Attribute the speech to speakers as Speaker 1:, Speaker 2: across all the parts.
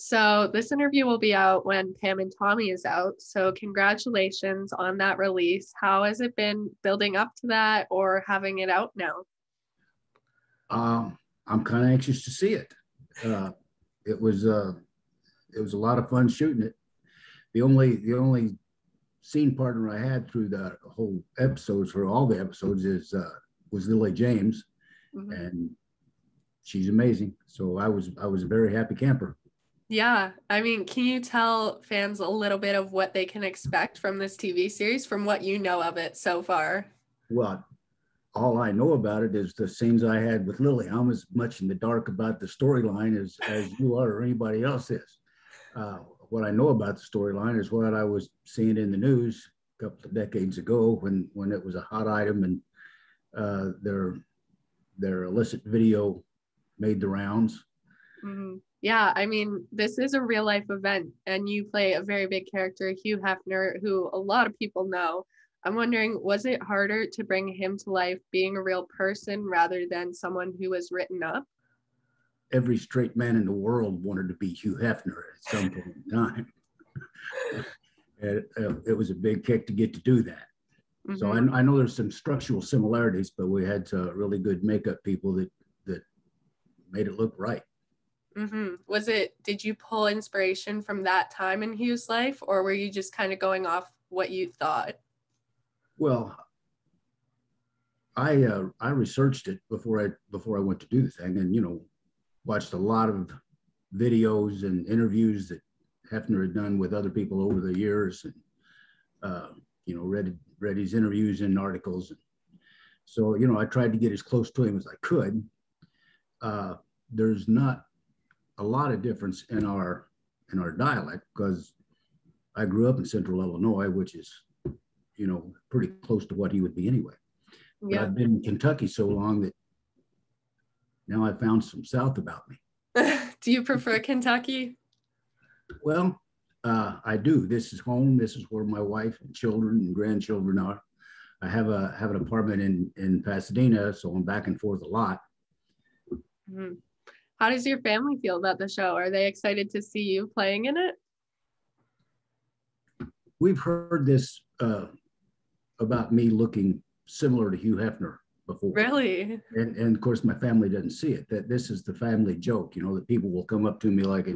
Speaker 1: So this interview will be out when Pam and Tommy is out. So congratulations on that release. How has it been building up to that or having it out now?
Speaker 2: I'm kind of anxious to see it. It was a lot of fun shooting it. The only scene partner I had through the whole episodes, for all the episodes, was Lily James, and she's amazing. So I was a very happy camper.
Speaker 1: Yeah, I mean, can you tell fans a little bit of what they can expect from this TV series, from what you know of it so far?
Speaker 2: Well, all I know about it is the scenes I had with Lily. I'm as much in the dark about the storyline as you are or anybody else is. What I know about the storyline is what I was seeing in the news a couple of decades ago when it was a hot item, and their illicit video made the rounds.
Speaker 1: Yeah, I mean, this is a real life event, and you play a very big character, Hugh Hefner, who a lot of people know. I'm wondering, was it harder to bring him to life being a real person rather than someone who was written up?
Speaker 2: Every straight man in the world wanted to be Hugh Hefner at some point in time. It was a big kick to get to do that. So I know there's some structural similarities, but we had really good makeup people that made it look right.
Speaker 1: Did you pull inspiration from that time in Hugh's life, or were you just kind of going off what you thought?
Speaker 2: Well, I researched it before I went to do the thing, and watched a lot of videos and interviews that Hefner had done with other people over the years, and read his interviews and articles. So I tried to get as close to him as I could. There's not a lot of difference in our dialect because I grew up in Central Illinois, which is pretty close to what he would be anyway. But I've been in Kentucky so long that now I found some South about me.
Speaker 1: Do you prefer Kentucky?
Speaker 2: Well, I do. This is home. This is where my wife and children and grandchildren are. I have an apartment in Pasadena, so I'm back and forth a lot.
Speaker 1: How does your family feel about the show? Are they excited to see you playing in it?
Speaker 2: We've heard this about me looking similar to Hugh Hefner before.
Speaker 1: Really?
Speaker 2: And of course, my family doesn't see it. That this is the family joke, that people will come up to me like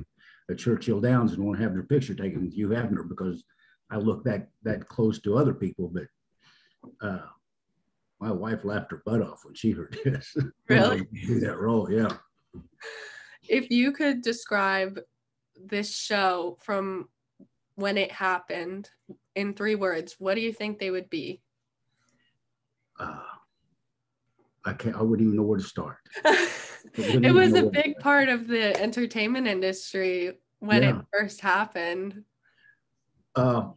Speaker 2: at Churchill Downs and want to have their picture taken with Hugh Hefner because I look that close to other people. But my wife laughed her butt off when she heard this.
Speaker 1: Really?
Speaker 2: Do that role, yeah.
Speaker 1: If you could describe this show from when it happened in 3 words, what do you think they would be?
Speaker 2: I wouldn't even know where to start.
Speaker 1: It was a big part of the entertainment industry when it first happened.
Speaker 2: I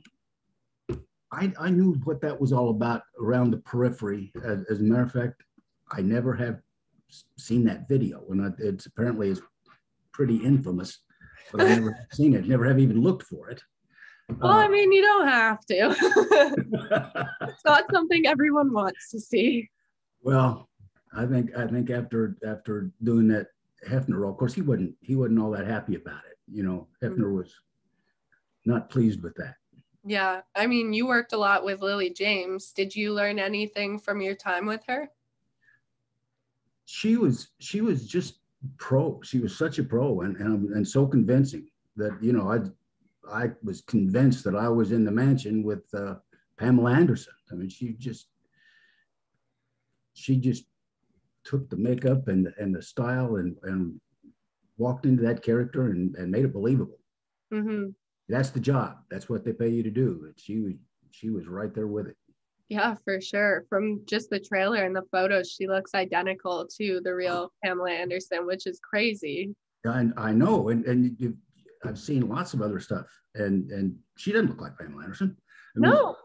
Speaker 2: knew what that was all about around the periphery. As a matter of fact, I never have seen that video, and it's apparently is pretty infamous, but I never seen it, never have even looked for it.
Speaker 1: Well, I mean, you don't have to. It's not something everyone wants to see.
Speaker 2: Well, I think after doing that Hefner role, of course he wasn't all that happy about it. Hefner was not pleased with that.
Speaker 1: Yeah, I mean, you worked a lot with Lily James. Did you learn anything from your time with her?
Speaker 2: She was just pro. She was such a pro and so convincing that I was convinced that I was in the mansion with Pamela Anderson. I mean, she just took the makeup and the style and walked into that character and made it believable. That's the job. That's what they pay you to do. She was right there with it.
Speaker 1: Yeah, for sure. From just the trailer and the photos, she looks identical to the real Pamela Anderson, which is crazy.
Speaker 2: I know, and I've seen lots of other stuff, and she doesn't look like Pamela Anderson.
Speaker 1: No.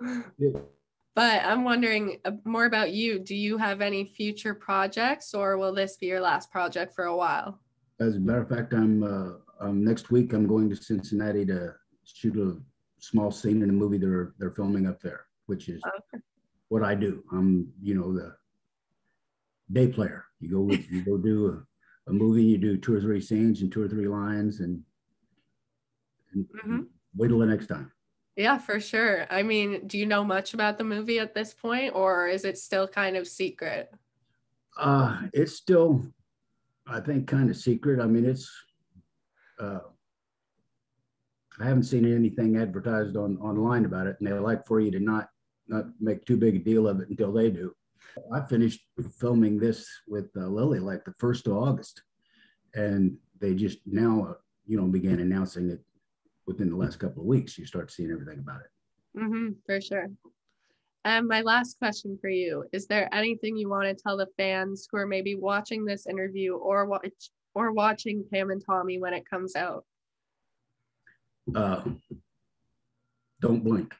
Speaker 1: But I'm wondering more about you. Do you have any future projects, or will this be your last project for a while?
Speaker 2: As a matter of fact, I'm next week. I'm going to Cincinnati to shoot a small scene in a movie they're filming up there, which is what I do. I'm the day player. You go do a movie. You do 2 or 3 scenes and 2 or 3 lines, and And
Speaker 1: Mm-hmm.
Speaker 2: wait till the next time.
Speaker 1: Yeah, for sure. I mean, do you know much about the movie at this point, or is it still kind of secret?
Speaker 2: It's still, I think, kind of secret. I mean, uh, I haven't seen anything advertised online about it, and they like for you to not make too big a deal of it until they do. I finished filming this with Lily like the 1st of August, and they just now, began announcing it within the last couple of weeks. You start seeing everything about it.
Speaker 1: Mm-hmm, for sure. And my last question for you, is there anything you want to tell the fans who are maybe watching this interview or watching Pam and Tommy when it comes out?
Speaker 2: Uh, don't blink.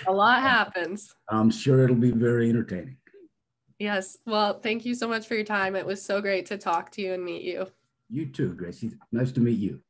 Speaker 1: A lot happens.
Speaker 2: I'm sure it'll be very entertaining.
Speaker 1: Yes. Well, thank you so much for your time. It was so great to talk to you and meet you.
Speaker 2: You too, Gracie. Nice to meet you.